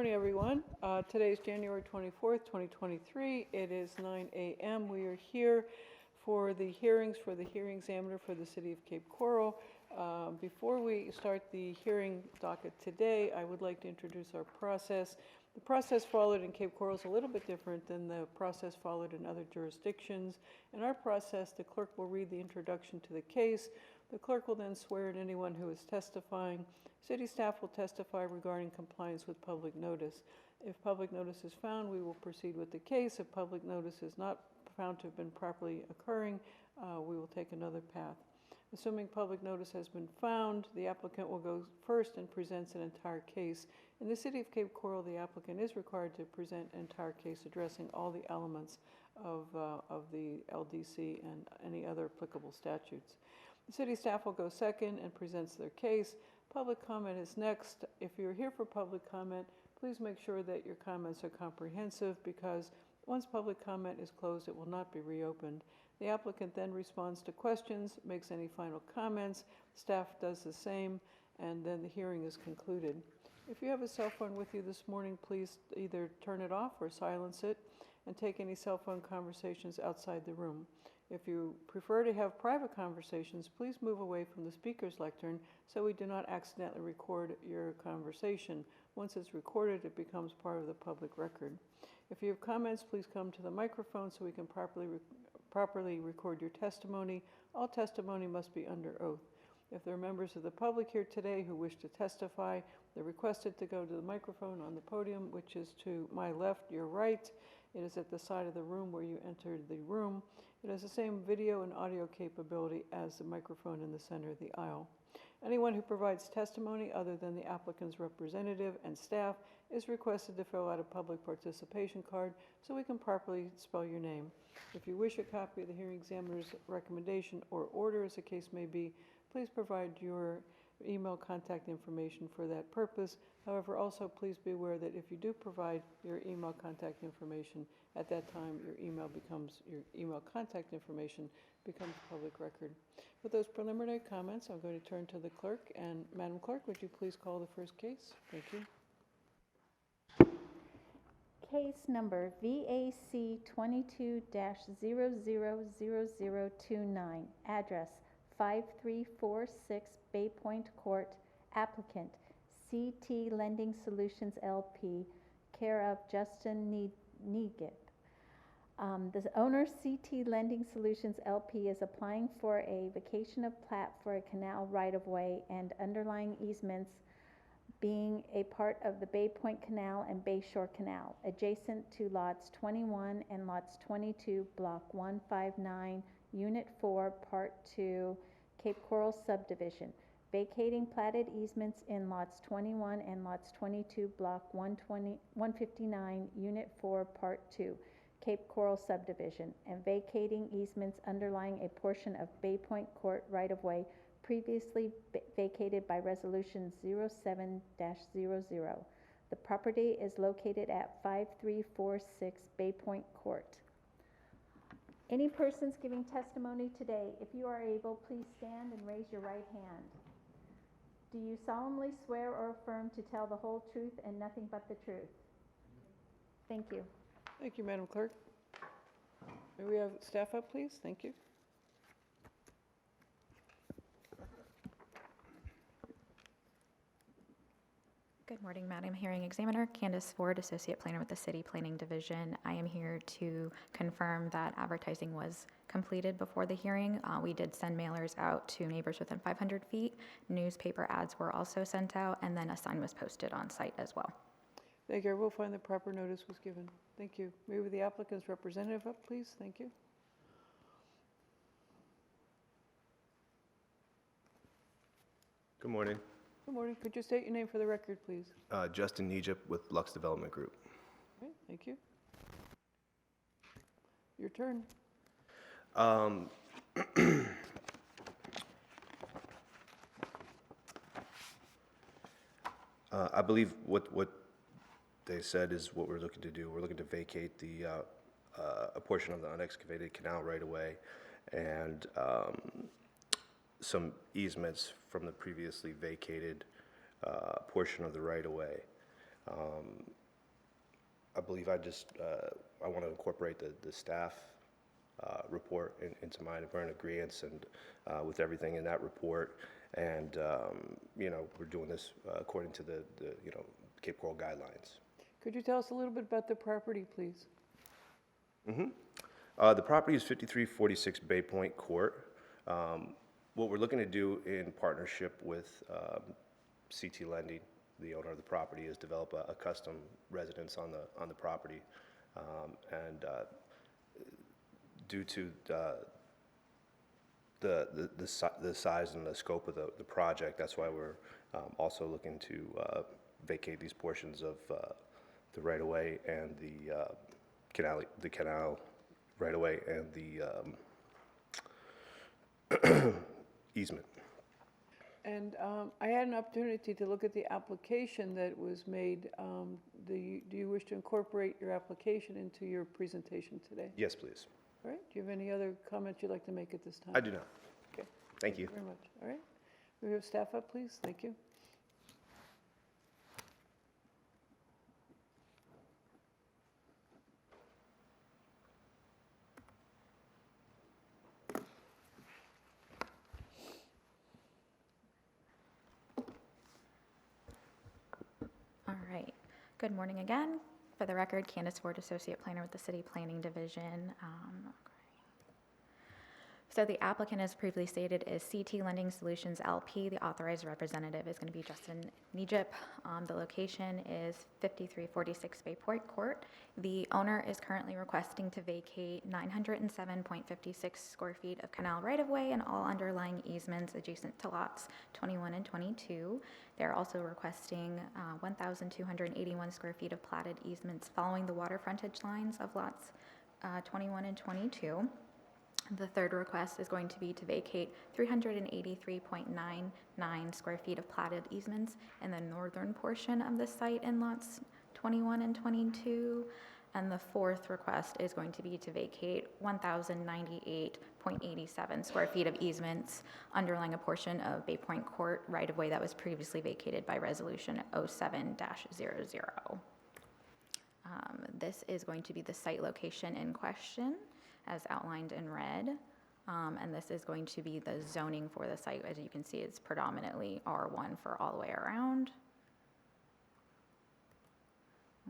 morning, everyone. Today is January 24th, 2023. It is 9 a.m. We are here for the hearings for the hearing examiner for the City of Cape Coral. Before we start the hearing docket today, I would like to introduce our process. The process followed in Cape Coral is a little bit different than the process followed in other jurisdictions. In our process, the clerk will read the introduction to the case. The clerk will then swear in anyone who is testifying. City staff will testify regarding compliance with public notice. If public notice is found, we will proceed with the case. If public notice is not found to have been properly occurring, we will take another path. Assuming public notice has been found, the applicant will go first and presents an entire case. In the City of Cape Coral, the applicant is required to present an entire case addressing all the elements of the LDC and any other applicable statutes. The city staff will go second and presents their case. Public comment is next. If you're here for public comment, please make sure that your comments are comprehensive, because once public comment is closed, it will not be reopened. The applicant then responds to questions, makes any final comments, staff does the same, and then the hearing is concluded. If you have a cell phone with you this morning, please either turn it off or silence it, and take any cell phone conversations outside the room. If you prefer to have private conversations, please move away from the speaker's lectern so we do not accidentally record your conversation. Once it's recorded, it becomes part of the public record. If you have comments, please come to the microphone so we can properly record your testimony. All testimony must be under oath. If there are members of the public here today who wish to testify, they're requested to go to the microphone on the podium, which is to my left, your right. It is at the side of the room where you entered the room. It has the same video and audio capability as the microphone in the center of the aisle. Anyone who provides testimony other than the applicant's representative and staff is requested to fill out a public participation card so we can properly spell your name. If you wish a copy of the hearing examiner's recommendation or order, as the case may be, please provide your email contact information for that purpose. However, also please be aware that if you do provide your email contact information, at that time your email contact information becomes public record. With those preliminary comments, I'm going to turn to the clerk. And Madam Clerk, would you please call the first case? Thank you. Case number VAC 22-000029, address 5346 Bay Point Court, applicant CT Lending Solutions LP, care of Justin Negip. The owner, CT Lending Solutions LP, is applying for a vacation of plat for a canal right-of-way and underlying easements being a part of the Bay Point Canal and Bayshore Canal, adjacent to lots 21 and lots 22, block 159, unit 4, part 2, Cape Coral subdivision, vacating platted easements in lots 21 and lots 22, block 159, unit 4, part 2, Cape Coral subdivision, and vacating easements underlying a portion of Bay Point Court right-of-way previously vacated by resolution 07-00. The property is located at 5346 Bay Point Court. Any persons giving testimony today, if you are able, please stand and raise your right hand. Do you solemnly swear or affirm to tell the whole truth and nothing but the truth? Thank you. Thank you, Madam Clerk. May we have staff up, please? Thank you. Good morning, Madam Hearing Examiner. Candace Ford, Associate Planner with the City Planning Division. I am here to confirm that advertising was completed before the hearing. We did send mailers out to neighbors within 500 feet. Newspaper ads were also sent out, and then a sign was posted on site as well. Thank you. I will find the proper notice was given. Thank you. May we have the applicant's representative up, please? Thank you. Good morning. Good morning. Could you state your name for the record, please? Justin Negip with Lux Development Group. All right, thank you. Your turn. I believe what they said is what we're looking to do. We're looking to vacate a portion of the unexcavated canal right away, and some easements from the previously vacated portion of the right-of-way. I believe I want to incorporate the staff report into mine. If we're in agreeance and with everything in that report, and we're doing this according to the Cape Coral guidelines. Could you tell us a little bit about the property, please? The property is 5346 Bay Point Court. What we're looking to do in partnership with CT Lending, the owner of the property, is develop a custom residence on the property, and due to the size and the scope of the project, that's why we're also looking to vacate these portions of the right-of-way and the canal right-of-way and the easement. And I had an opportunity to look at the application that was made. Do you wish to incorporate your application into your presentation today? Yes, please. All right, do you have any other comments you'd like to make at this time? I do not. Okay. Thank you. Very much. All right. We have staff up, please. Thank you. All right. Good morning again. For the record, Candace Ford, Associate Planner with the City Planning Division. So the applicant, as previously stated, is CT Lending Solutions LP. The authorized representative is going to be Justin Nejip. The location is 5346 Bay Point Court. The owner is currently requesting to vacate 907.56 square feet of canal right-of-way and all underlying easements adjacent to lots 21 and 22. They're also requesting 1,281 square feet of platted easements following the water frontage lines of lots 21 and 22. The third request is going to be to vacate 383.99 square feet of platted easements in the northern portion of the site in lots 21 and 22. And the fourth request is going to be to vacate 1,098.87 square feet of easements underlying a portion of Bay Point Court right-of-way that was previously vacated by Resolution 07-00. This is going to be the site location in question, as outlined in red, and this is going to be the zoning for the site. As you can see, it's predominantly R1 for all the way around.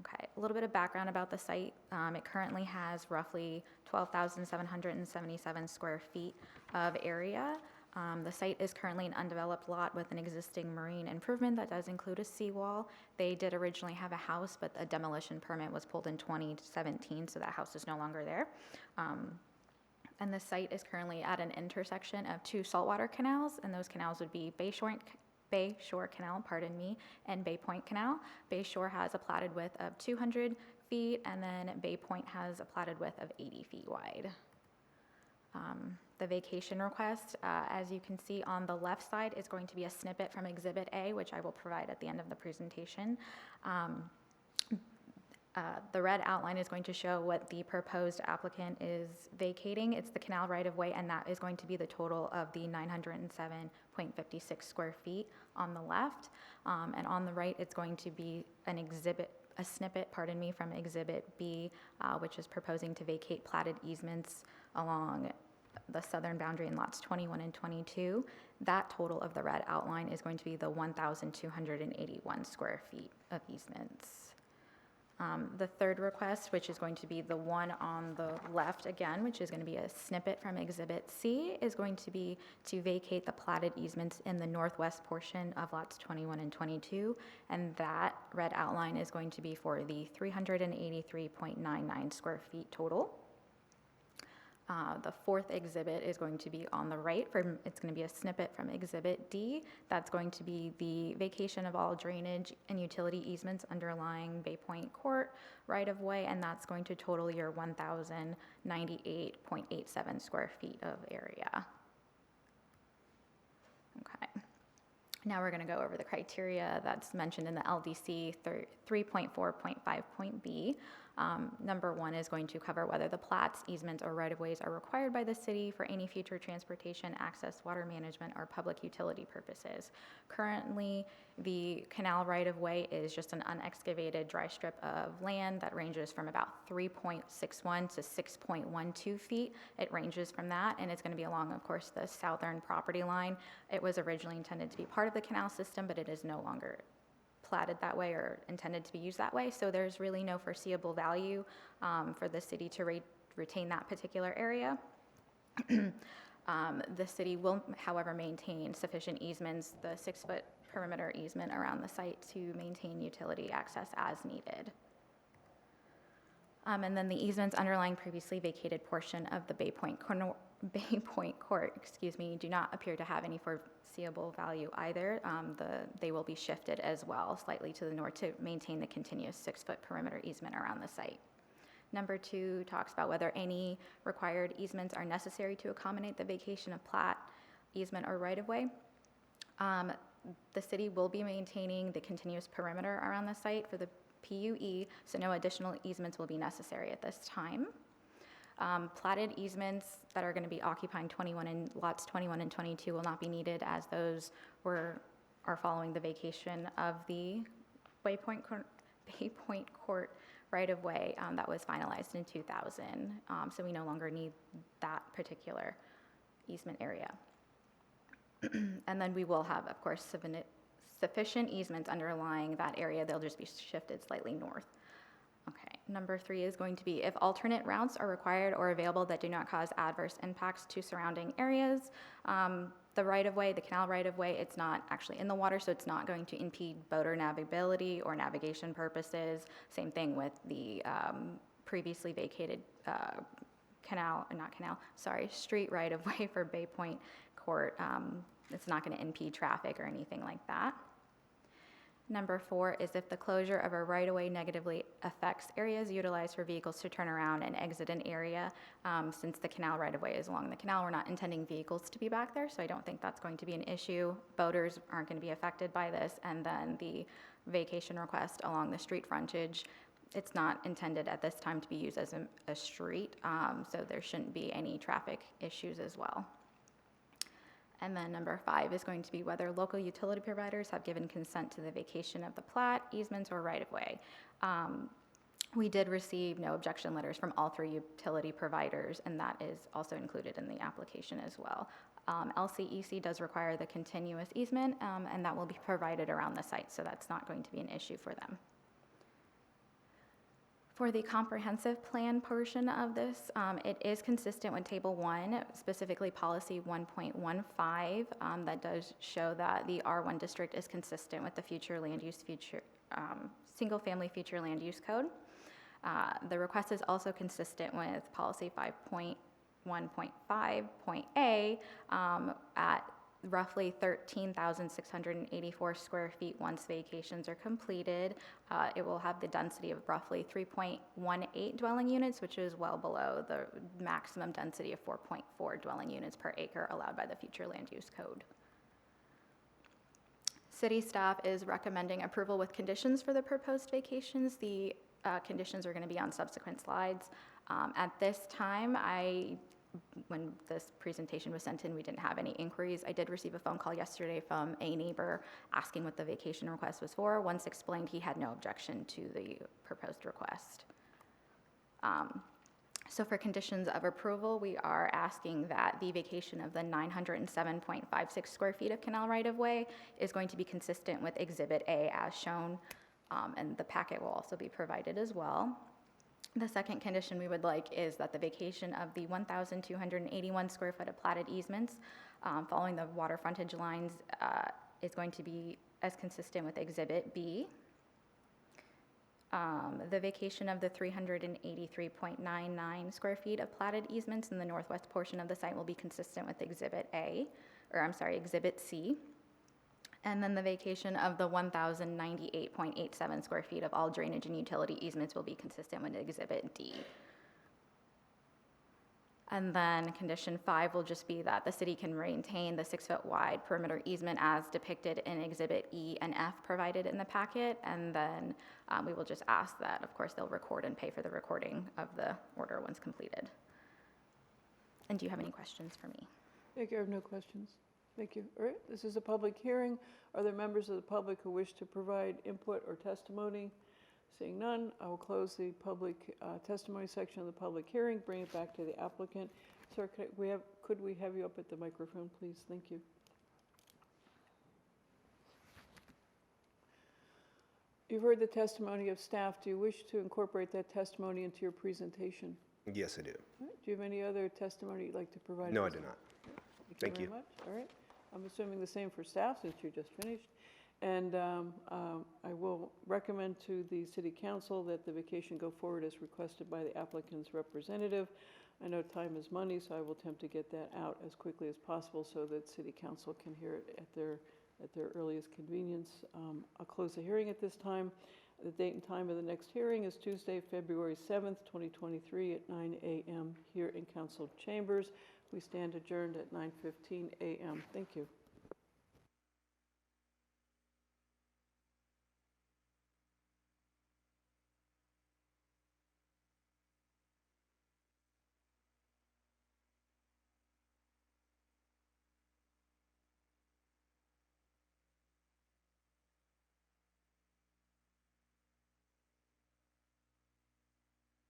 Okay, a little bit of background about the site. It currently has roughly 12,777 square feet of area. The site is currently an undeveloped lot with an existing marine improvement that does include a seawall. They did originally have a house, but a demolition permit was pulled in 2017, so that house is no longer there. And the site is currently at an intersection of two saltwater canals, and those canals would be Bay Shore Canal, and Bay Point Canal. Bay Shore has a platted width of 200 feet, and then Bay Point has a platted width of 80 feet wide. The vacation request, as you can see on the left side, is going to be a snippet from Exhibit A, which I will provide at the end of the presentation. The red outline is going to show what the proposed applicant is vacating. It's the canal right-of-way, and that is going to be the total of the 907.56 square feet on the left. And on the right, it's going to be a snippet from Exhibit B, which is proposing to vacate platted easements along the southern boundary in lots 21 and 22. That total of the red outline is going to be the 1,281 square feet of easements. The third request, which is going to be the one on the left again, which is going to be a snippet from Exhibit C, is going to be to vacate the platted easements in the northwest portion of lots 21 and 22, and that red outline is going to be for the 383.99 square feet total. The fourth exhibit is going to be on the right. It's going to be a snippet from Exhibit D. That's going to be the vacation of all drainage and utility easements underlying Bay Point Court right-of-way, and that's going to total your 1,098.87 square feet of area. Okay. Now we're going to go over the criteria that's mentioned in the LDC 3.4.5.B. Number one is going to cover whether the plats, easements, or right-of-ways are required by the city for any future transportation, access, water management, or public utility purposes. Currently, the canal right-of-way is just an unexcavated dry strip of land that ranges from about 3.61 to 6.12 feet. It ranges from that, and it's going to be along, of course, the southern property line. It was originally intended to be part of the canal system, but it is no longer platted that way or intended to be used that way. So there's really no foreseeable value for the city to retain that particular area. The city will, however, maintain sufficient easements, the 6-foot perimeter easement around the site to maintain utility access as needed. And then the easements underlying previously vacated portion of the Bay Point Court, do not appear to have any foreseeable value either. They will be shifted as well, slightly to the north to maintain the continuous 6-foot perimeter easement around the site. Number 2 talks about whether any required easements are necessary to accommodate the vacation of plat, easement, or right-of-way. The city will be maintaining the continuous perimeter around the site for the PUE, so no additional easements will be necessary at this time. Platted easements that are going to be occupying lots 21 and 22 will not be needed, as those are following the vacation of the Bay Point Court right-of-way that was finalized in 2000. So we no longer need that particular easement area. And then we will have, of course, sufficient easements underlying that area. They'll just be shifted slightly north. Okay, number 3 is going to be if alternate routes are required or available that do not cause adverse impacts to surrounding areas. The right-of-way, the canal right-of-way, it's not actually in the water, so it's not going to impede boater navigability or navigation purposes. Same thing with the previously vacated street right-of-way for Bay Point Court. It's not going to impede traffic or anything like that. Number 4 is if the closure of a right-of-way negatively affects areas utilized for vehicles to turn around and exit an area. Since the canal right-of-way is along the canal, we're not intending vehicles to be back there, so I don't think that's going to be an issue. Boaters aren't going to be affected by this, and then the vacation request along the street frontage, it's not intended at this time to be used as a street, so there shouldn't be any traffic issues as well. And then number 5 is going to be whether local utility providers have given consent to the vacation of the plat, easements, or right-of-way. We did receive no objection letters from all 3 utility providers, and that is also included in the application as well. LCEC does require the continuous easement, and that will be provided around the site, so that's not going to be an issue for them. For the comprehensive plan portion of this, it is consistent with Table 1, specifically Policy 1.15, that does show that the R1 district is consistent with the single-family future land use code. The request is also consistent with Policy 5.1.5.A at roughly 13,684 square feet once vacations are completed. It will have the density of roughly 3.18 dwelling units, which is well below the maximum density of 4.4 dwelling units per acre allowed by the future land use code. City staff is recommending approval with conditions for the proposed vacations. The conditions are going to be on subsequent slides. At this time, when this presentation was sent in, we didn't have any inquiries. I did receive a phone call yesterday from a neighbor asking what the vacation request was for. Once explained, he had no objection to the proposed request. So for conditions of approval, we are asking that the vacation of the 907.56 square feet of canal right-of-way is going to be consistent with Exhibit A as shown, and the packet will also be provided as well. The second condition we would like is that the vacation of the 1,281 square foot of platted easements following the water frontage lines is going to be as consistent with Exhibit B. The vacation of the 383.99 square feet of platted easements in the northwest portion of the site will be consistent with Exhibit C. And then the vacation of the 1,098.87 square feet of all drainage and utility easements will be consistent with Exhibit D. And then condition 5 will just be that the city can maintain the 6-foot wide perimeter easement as depicted in Exhibit E and F provided in the packet. And then we will just ask that, of course, they'll record and pay for the recording of the order once completed. And do you have any questions for me? Thank you. I have no questions. Thank you. All right, this is a public hearing. Are there members of the public who wish to provide input or testimony? Seeing none, I will close the public testimony section of the public hearing, bring it back to the applicant. Sir, could we have you up at the microphone, please? Thank you. You've heard the testimony of staff. Do you wish to incorporate that testimony into your presentation? Yes, I do. All right, do you have any other testimony you'd like to provide? No, I us? do not. Thank Thank you you. very much. All right. I'm assuming the same for staff since you just finished. And I will recommend to the city council that the vacation go forward as requested by the applicant's representative. I know time is money, so I will attempt to get that out as quickly as possible so that city council can hear it at their earliest convenience. I'll close the hearing at this time. The date and time of the next hearing is Tuesday, February 7th, 2023 at 9 a.m. here in council chambers. We stand adjourned at 9:15 a.m. Thank you.